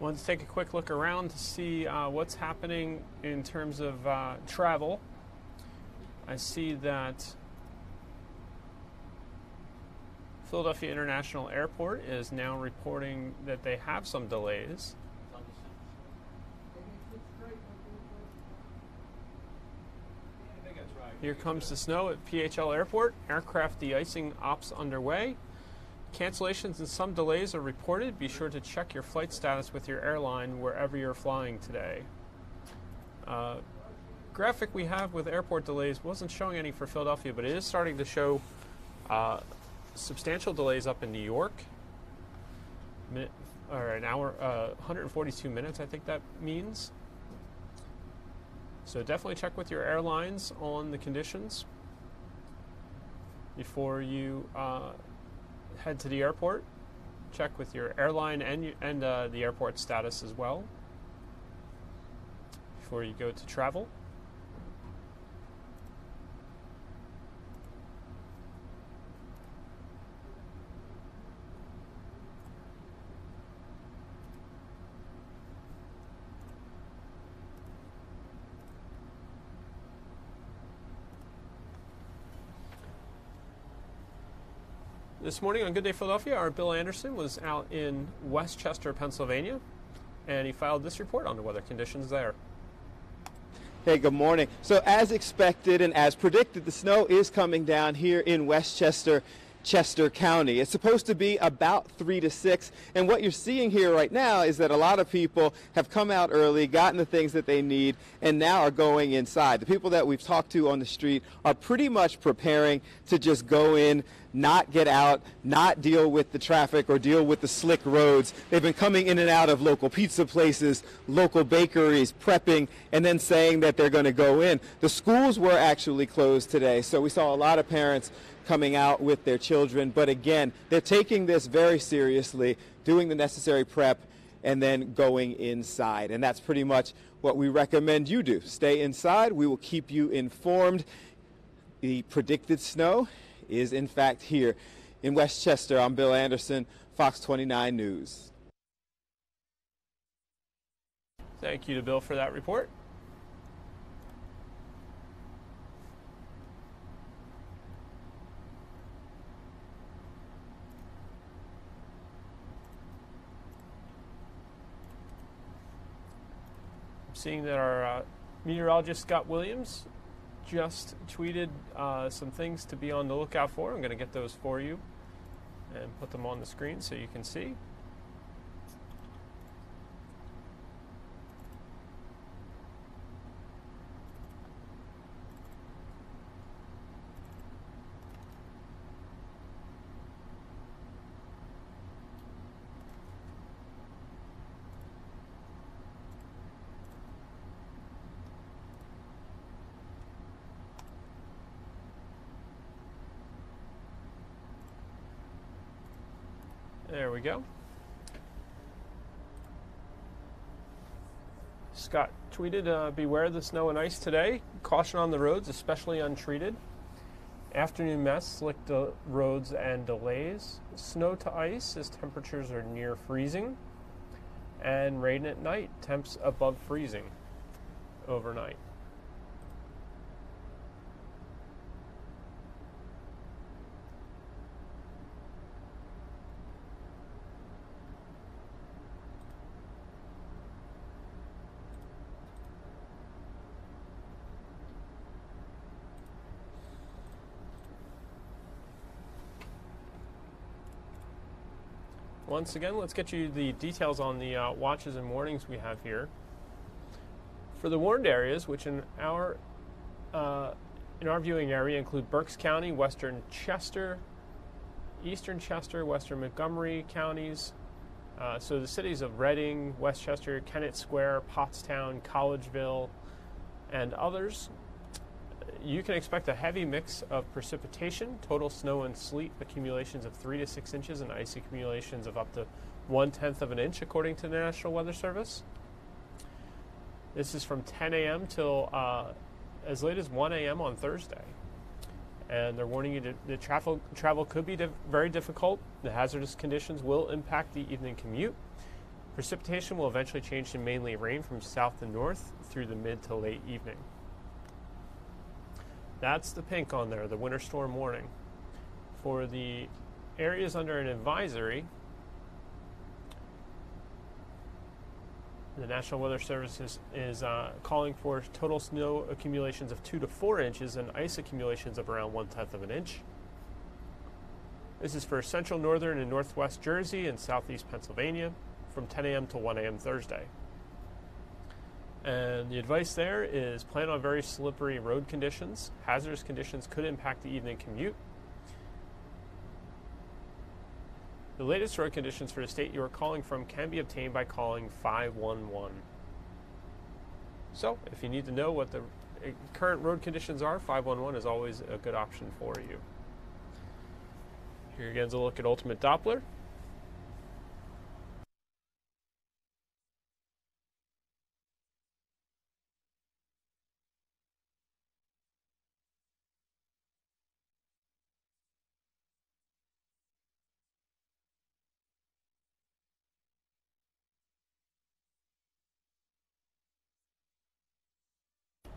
Let's take a quick look around to see what's happening in terms of travel. I see that Philadelphia International Airport is now reporting that they have some delays. Here comes the snow at PHL Airport. Aircraft de-icing ops underway. Cancellations and some delays are reported. Be sure to check your flight status with your airline wherever you're flying today. Graphic we have with airport delays wasn't showing any for Philadelphia, but it is starting to show substantial delays up in New York. An hour, 142 minutes, I think that means. So definitely check with your airlines on the conditions before you head to the airport. Check with your airline and the airport status as well before you go to travel. This morning on Good Day Philadelphia, our Bill Anderson was out in Westchester, Pennsylvania, and he filed this report on the weather conditions there. Hey, good morning. So as expected and as predicted, the snow is coming down here in Westchester, Chester County. It's supposed to be about 3 to 6, and what you're seeing here right now is that a lot of people have come out early, gotten the things that they need, and now are going inside. The people that we've talked to on the street are pretty much preparing to just go in, not get out, not deal with the traffic or deal with the slick roads. They've been coming in and out of local pizza places, local bakeries, prepping, and then saying that they're going to go in. The schools were actually closed today, so we saw a lot of parents coming out with their children. But again, they're taking this very seriously, doing the necessary prep, and then going inside. And that's pretty much what we recommend you do. Stay inside. We will keep you informed. The predicted snow is in fact here in Westchester. I'm Bill Anderson, Fox 29 News. Thank you to Bill for that report. Seeing that our meteorologist Scott Williams just tweeted some things to be on the lookout for. I'm going to get those for you and put them on the screen so you can see. There we go. Scott tweeted, beware the snow and ice today. Caution on the roads, especially untreated. Afternoon mess, slick roads and delays. Snow to ice as temperatures are near freezing. And rain at night, temps above freezing overnight. Once again, let's get you the details on the watches and warnings we have here. For the warned areas, which in our viewing area include Berks County, Western Chester, Eastern Chester, Western Montgomery counties. So the cities of Reading, Westchester, Kennett Square, Pottstown, Collegeville, and others. You can expect a heavy mix of precipitation, total snow and sleet accumulations of 3 to 6 inches, and ice accumulations of up to 1/10 of an inch, according to the National Weather Service. This is from 10 a.m. till as late as 1 a.m. on Thursday. And they're warning you that travel could be very difficult. The hazardous conditions will impact the evening commute. Precipitation will eventually change to mainly rain from south to north through the mid to late evening. That's the pink on there, the winter storm warning. For the areas under an advisory, the National Weather Service is calling for total snow accumulations of 2 to 4 inches and ice accumulations of around 1/10 of an inch. This is for central, northern, and northwest Jersey and southeast Pennsylvania from 10 a.m. to 1 a.m. Thursday. And the advice there is plan on very slippery road conditions. Hazardous conditions could impact the evening commute. The latest road conditions for the state you are calling from can be obtained by calling 511. So, if you need to know what the current road conditions are, 511 is always a good option for you. Here again is a look at Ultimate Doppler.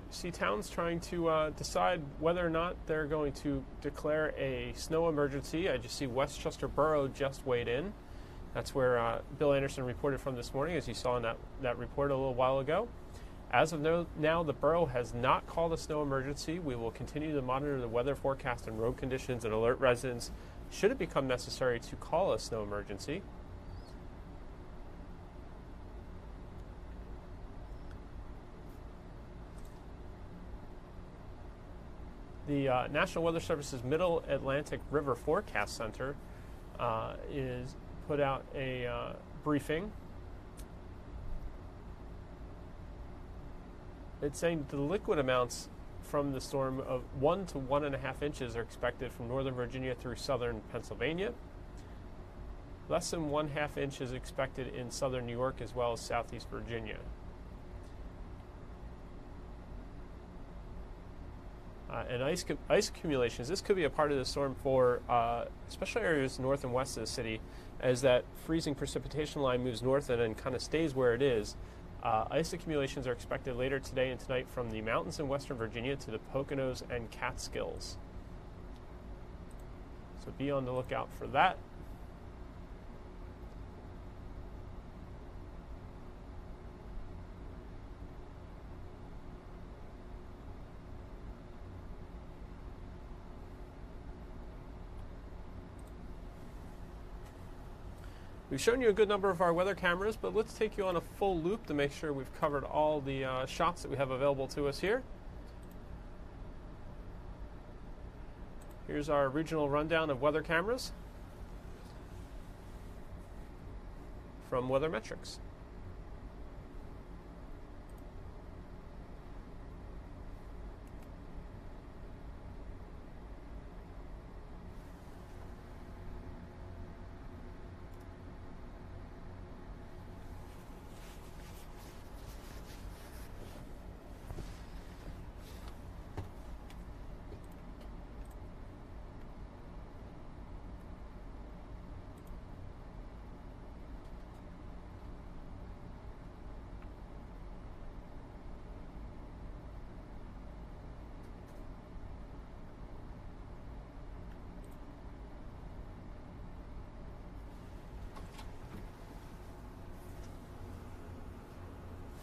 See towns trying to decide whether or not they're going to declare a snow emergency. I just see Westchester Borough just weighed in. That's where Bill Anderson reported from this morning, as you saw in that report a little while ago. As of now, the borough has not called a snow emergency. We will continue to monitor the weather forecast and road conditions and alert residents should it become necessary to call a snow emergency. The National Weather Service's Middle Atlantic River Forecast Center is put out a briefing. It's saying the liquid amounts from the storm of 1 to 1.5 inches are expected from northern Virginia through southern Pennsylvania. Less than 1/2 inch is expected in southern New York as well as southeast Virginia. And ice accumulations, this could be a part of the storm for especially areas north and west of the city. As that freezing precipitation line moves north and then kind of stays where it is. Ice accumulations are expected later today and tonight from the mountains in western Virginia to the Poconos and Catskills. So be on the lookout for that. We've shown you a good number of our weather cameras, but let's take you on a full loop to make sure we've covered all the shots that we have available to us here. Here's our regional rundown of weather cameras from Weathermetrics.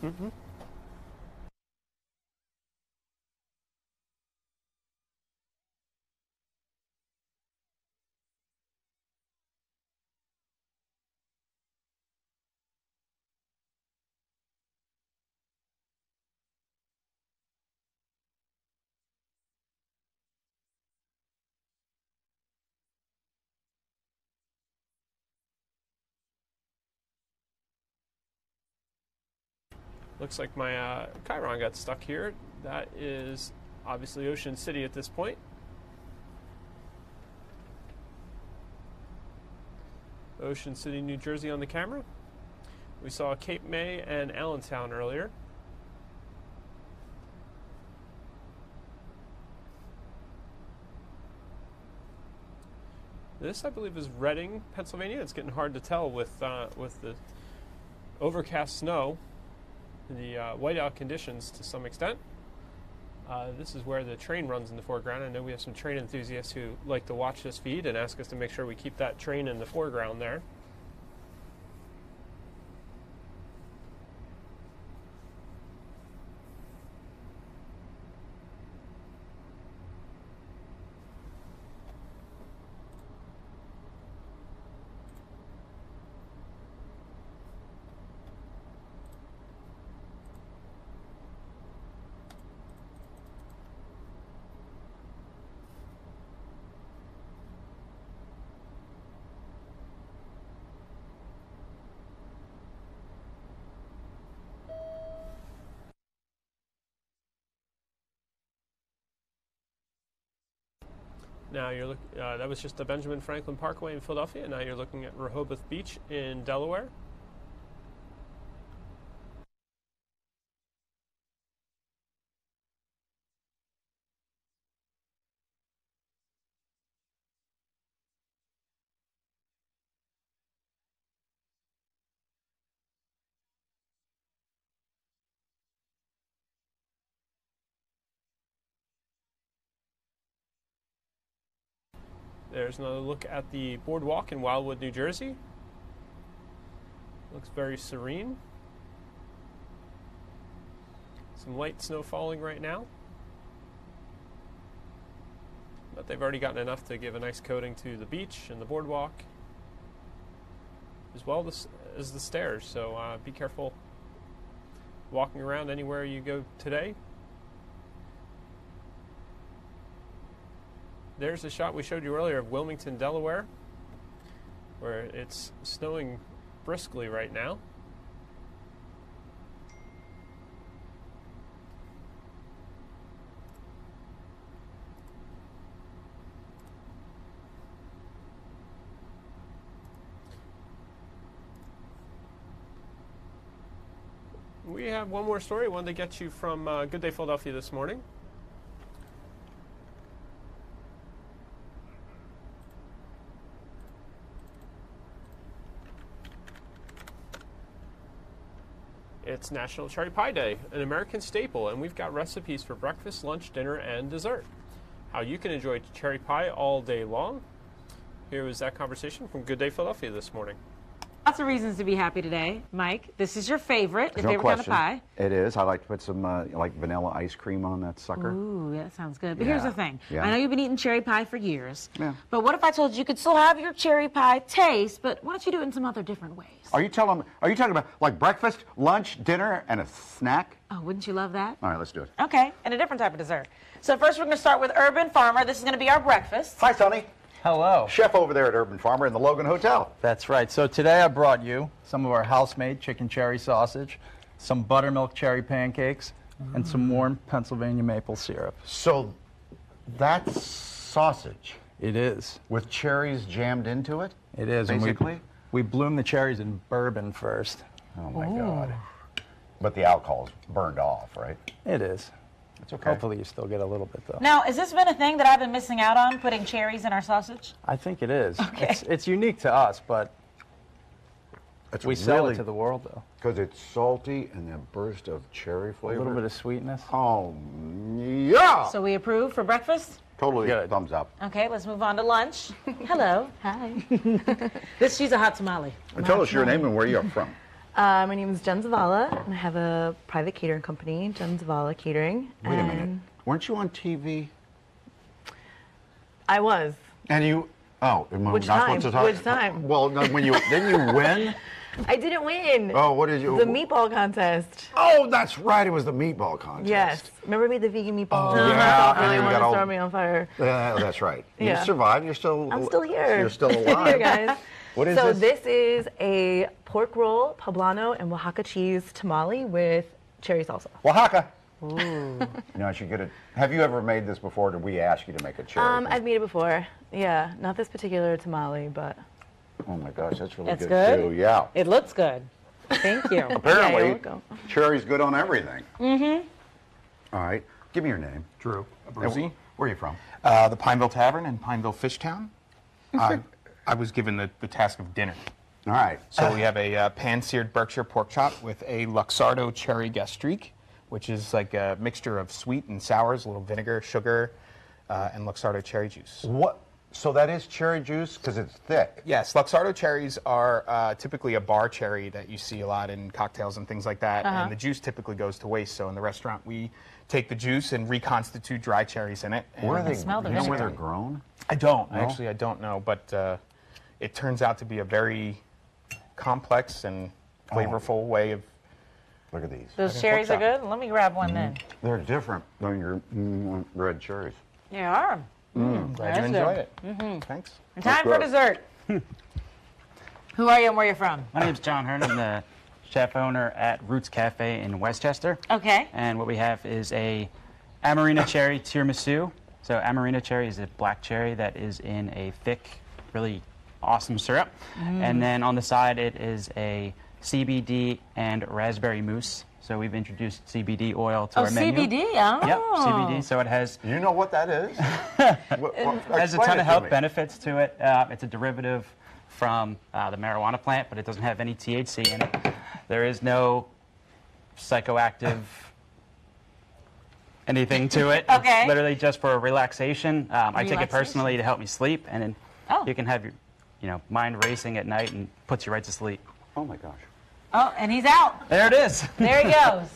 Mm-hmm. Looks like my Chiron got stuck here. That is obviously Ocean City at this point. Ocean City, New Jersey on the camera. We saw Cape May and Allentown earlier. This, I believe, is Reading, Pennsylvania. It's getting hard to tell with the overcast snow, the whiteout conditions to some extent. This is where the train runs in the foreground. I know we have some train enthusiasts who like to watch this feed and ask us to make sure we keep that train in the foreground there. Now you're that was just the Benjamin Franklin Parkway in Philadelphia. Now you're looking at Rehoboth Beach in Delaware. There's another look at the boardwalk in Wildwood, New Jersey. Looks very serene. Some light snow falling right now, but they've already gotten enough to give a nice coating to the beach and the boardwalk, as well as the stairs. So be careful walking around anywhere you go today. There's a shot we showed you earlier of Wilmington, Delaware, where it's snowing briskly right now. We have one more story I wanted to get you from Good Day Philadelphia this morning. It's National Cherry Pie Day, an American staple, and we've got recipes for breakfast, lunch, dinner, and dessert. How you can enjoy cherry pie all day long. Here was that conversation from Good Day Philadelphia this morning. Lots of reasons to be happy today. Mike, this is your favorite, No favorite question. kind of pie. It is. I like to put some like vanilla ice cream on that sucker. Ooh, that sounds good. But Yeah. here's the thing. Yeah. I know you've been eating cherry pie for years. Yeah. But what if I told you you could still have your cherry pie taste, but why don't you do it in some other different ways? Are you talking about like breakfast, lunch, dinner, and a snack? Oh, wouldn't you love that? All right, let's do it. Okay, and a different type of dessert. So first we're going to start with Urban Farmer. This is going to be our breakfast. Hi, Tony. Hello. Chef over there at Urban Farmer in the Logan Hotel. That's right. So today I brought you some of our house-made chicken cherry sausage, some buttermilk cherry pancakes, and some warm Pennsylvania maple syrup. So that's sausage. It is. With cherries jammed into it? It is. and Basically? We bloom the cherries in bourbon first. Oh, my God. But the alcohol's burned off, right? It is. It's okay. Hopefully you still get a little bit, though. Now, has this been a thing that I've been missing out on, putting cherries in our sausage? I think it is. Okay. It's unique to us, but we sell it to the world, though. Because it's salty and a burst of cherry flavor. A little bit of sweetness. Oh, yeah! So we approve for breakfast? Totally good. Thumbs up. Okay, let's move on to lunch. Hello. Hi. She's a hot tamale. And tell us your name and where you're from. My name is Jen Zavala, and I have a private catering company, Jen Zavala Catering. Wait a minute. Weren't you on TV? I was. And you... Oh, am I Which not time? supposed to talk? Which time? Well, no, when you... Didn't you win? I didn't win. Oh, what did you... The meatball contest. Oh, that's right. It was the meatball contest. Yes. Remember me, the vegan meatball? Oh, yeah. Really You want got to all- start me on fire. Yeah, that's right. Yeah. You survived. You're still... I'm still here. You're still alive. Here, guys. What is so this? this is a pork roll, poblano, and Oaxaca cheese tamale with cherry salsa. Oaxaca. Ooh. You know, I should get it. Have you ever made this before? Did we ask you to make a cherry? I've made it before. Yeah, not this particular tamale, but. Oh my gosh, that's really That's good, good? too. Yeah. It looks good. Thank you. Apparently, Yeah, you're welcome. cherry's good on everything. Mm-hmm. All right. Give me your name. Drew And Abruzzi. Where are you from? The Pineville Tavern in Pineville Fishtown. I was given the task of dinner. All right. So we have a pan-seared Berkshire pork chop with a Luxardo cherry gastrique, which is like a mixture of sweet and sours, a little vinegar, sugar, and Luxardo cherry juice. What? So that is cherry juice because it's thick. Yes, Luxardo cherries are typically a bar cherry that you see a lot in cocktails and things like that, and the juice typically goes to waste. So in the restaurant, we take the juice and reconstitute dry cherries in it. Where are they? Smell the You know where vinegar. they're grown? I don't. No? Actually, I don't know, but it turns out to be a very complex and flavorful way of. Look at these. Those cherries are good? Let me grab one then. They're different than your red cherries. They are. Glad you enjoy it. Thanks. And time for dessert. Who are you and where are you from? My name's John Hearn. I'm the chef owner at Roots Cafe in Westchester. Okay. And what we have is a Amarena cherry tiramisu. So Amarena cherry is a black cherry that is in a thick, really awesome syrup. And then on the side it is a CBD and raspberry mousse. So we've introduced CBD oil to our menu. CBD, oh. Yep, CBD. So it has... You know what that is? It has a ton of health benefits to it. It's a derivative from the marijuana plant, but it doesn't have any THC in it. There is no psychoactive anything to it. Okay. It's literally just for relaxation. I take it personally to help me sleep, and then you can have your mind racing at night and puts you right to sleep. Oh my gosh. Oh, and he's out. There it is. There he goes.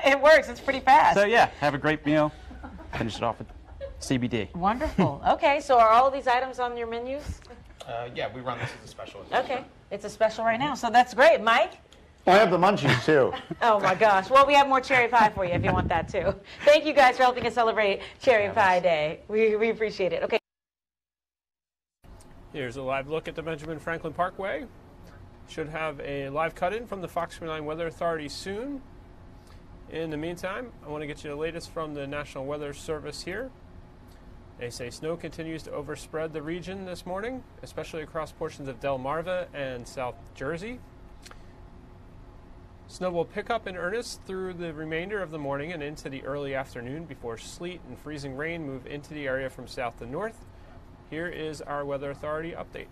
It works. It's pretty fast. So yeah, have a great meal. Finish it off with CBD. Wonderful. Okay, so are all of these items on your menus? Yeah, we run this as a special. Okay, it's a special right now, so that's great. Mike? I have the munchies too. Oh my gosh. Well, we have more cherry pie for you if you want that too. Thank you guys for helping us celebrate Cherry Pie Day. We appreciate it. Okay. Here's a live look at the Benjamin Franklin Parkway. Should have a live cut-in from the Fox 29 Weather Authority soon. In the meantime, I want to get you the latest from the National Weather Service here. They say snow continues to overspread the region this morning, especially across portions of Delmarva and South Jersey. Snow will pick up in earnest through the remainder of the morning and into the early afternoon before sleet and freezing rain move into the area from south to north. Here is our Weather Authority update.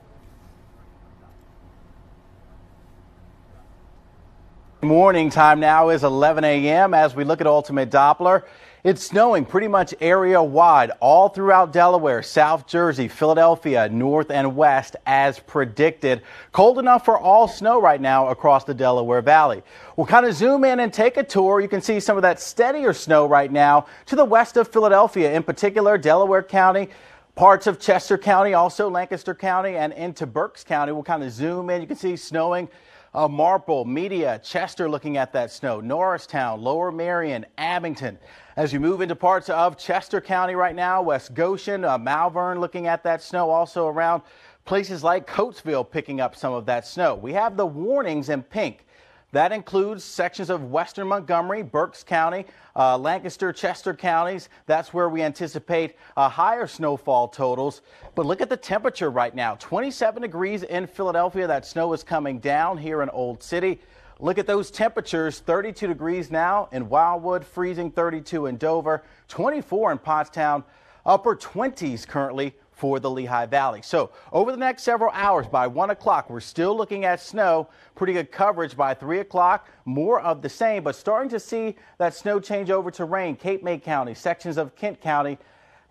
Morning time now is 11 a.m. as we look at Ultimate Doppler. It's snowing pretty much area wide all throughout Delaware, South Jersey, Philadelphia, north and west as predicted. Cold enough for all snow right now across the Delaware Valley. We'll kind of zoom in and take a tour. You can see some of that steadier snow right now to the west of Philadelphia, in particular Delaware County, parts of Chester County, also Lancaster County and into Berks County. We'll kind of zoom in. You can see snowing. Marple, Media, Chester looking at that snow, Norristown, Lower Merion, Abington. As you move into parts of Chester County right now, West Goshen, Malvern looking at that snow, also around places like Coatesville picking up some of that snow. We have the warnings in pink. That includes sections of western Montgomery, Berks County, Lancaster, Chester counties. That's where we anticipate higher snowfall totals. But look at the temperature right now. 27 degrees in Philadelphia. That snow is coming down here in Old City. Look at those temperatures. 32 degrees now in Wildwood, freezing 32 in Dover, 24 in Pottstown, upper 20s currently for the Lehigh Valley. So over the next several hours, by 1 o'clock, we're still looking at snow. Pretty good coverage by 3 o'clock. More of the same, but starting to see that snow change over to rain. Cape May County, sections of Kent County.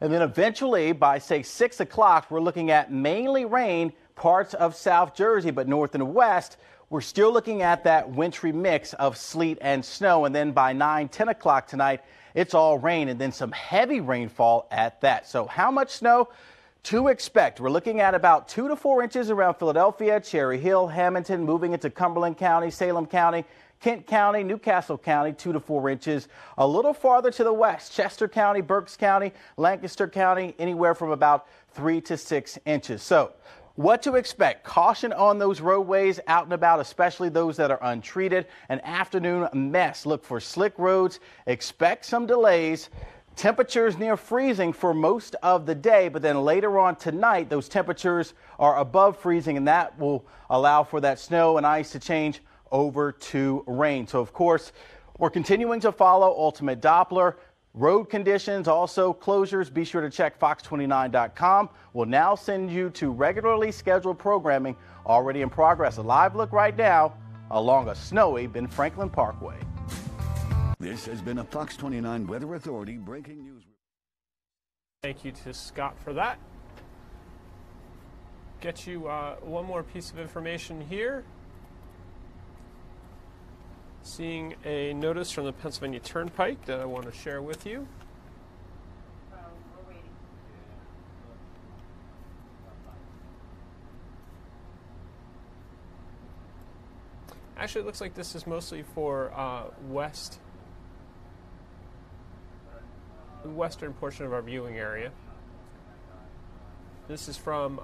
And then eventually by, say, 6 o'clock, we're looking at mainly rain, parts of South Jersey, but north and west, we're still looking at that wintry mix of sleet and snow. And then by 9, 10 o'clock tonight, it's all rain and then some heavy rainfall at that. So how much snow to expect? We're looking at about 2 to 4 inches around Philadelphia, Cherry Hill, Hamilton, moving into Cumberland County, Salem County, Kent County, Newcastle County, 2 to 4 inches. A little farther to the west, Chester County, Berks County, Lancaster County, anywhere from about 3 to 6 inches. So what to expect? Caution on those roadways out and about, especially those that are untreated. An afternoon mess. Look for slick roads. Expect some delays. Temperatures near freezing for most of the day, but then later on tonight, those temperatures are above freezing, and that will allow for that snow and ice to change over to rain. So, of course, we're continuing to follow Ultimate Doppler. Road conditions, also closures, be sure to check fox29.com. We'll now send you to regularly scheduled programming already in progress. A live look right now along a snowy Ben Franklin Parkway. This has been a Fox 29 Weather Authority breaking news. Thank you to Scott for that. Get you one more piece of information here. Seeing a notice from the Pennsylvania Turnpike that I want to share with you. Actually, it looks like this is mostly for the western portion of our viewing area. This is from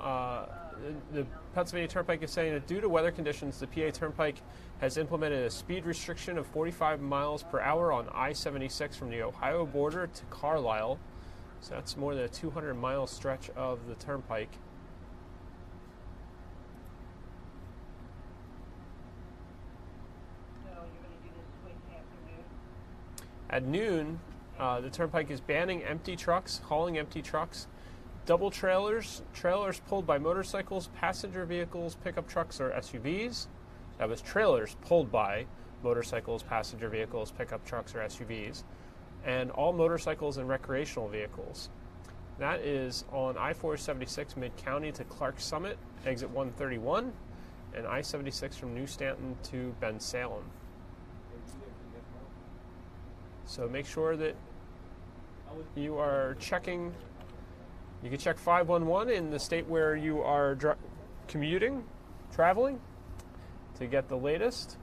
the Pennsylvania Turnpike is saying that due to weather conditions, the PA Turnpike has implemented a speed restriction of 45 miles per hour on I-76 from the Ohio border to Carlisle. So that's more than a 200-mile stretch of the turnpike. At noon, the turnpike is banning empty trucks, hauling empty trucks, double trailers, trailers pulled by motorcycles, passenger vehicles, pickup trucks, or SUVs. That was trailers pulled by motorcycles, passenger vehicles, pickup trucks, or SUVs, and all motorcycles and recreational vehicles. That is on I-476 Mid-County to Clark Summit, exit 131, and I-76 from New Stanton to Ben Salem. So make sure that you are checking. You can check 511 in the state where you are traveling, to get the latest.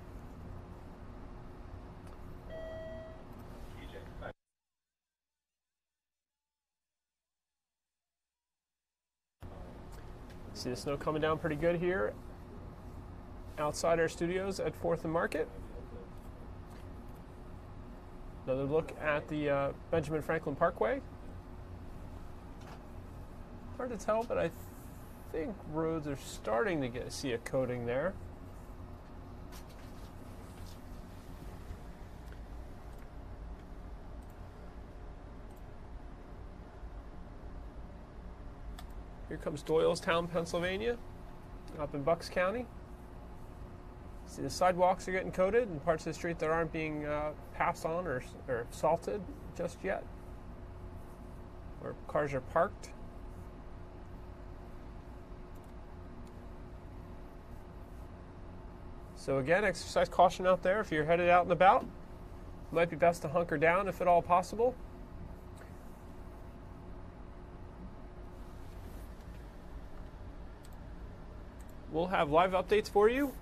See the snow coming down pretty good here outside our studios at 4th and Market. Another look at the Benjamin Franklin Parkway. Hard to tell, but I think roads are starting to see a coating there. Here comes Doylestown, Pennsylvania, up in Bucks County. See, the sidewalks are getting coated and parts of the street that aren't being passed on or salted just yet, where cars are parked. So again, exercise caution out there if you're headed out and about. It might be best to hunker down if at all possible. We'll have live updates for you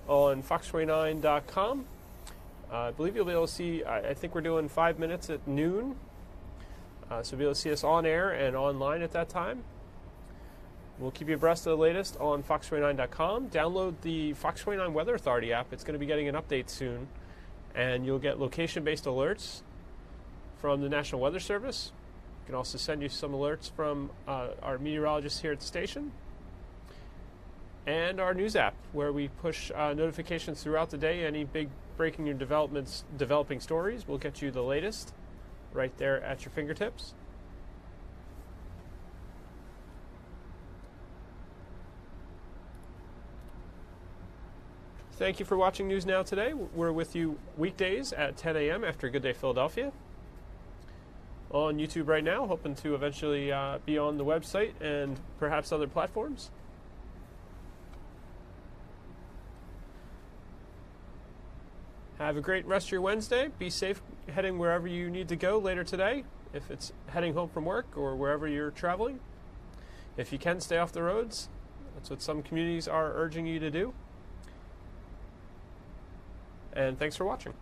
on fox29.com. I believe you'll be able to see, I think we're doing 5 minutes at noon. So you'll be able to see us on air and online at that time. We'll keep you abreast of the latest on fox29.com. Download the Fox 29 Weather Authority app. It's going to be getting an update soon. And you'll get location-based alerts from the National Weather Service. We can also send you some alerts from our meteorologists here at the station. And our news app, where we push notifications throughout the day. Any big breaking or developing stories, we'll get you the latest right there at your fingertips. Thank you for watching News Now today. We're with you weekdays at 10 a.m. after Good Day Philadelphia. On YouTube right now, hoping to eventually be on the website and perhaps other platforms. Have a great rest of your Wednesday. Be safe heading wherever you need to go later today, if it's heading home from work or wherever you're traveling. If you can, stay off the roads. That's what some communities are urging you to do. And thanks for watching.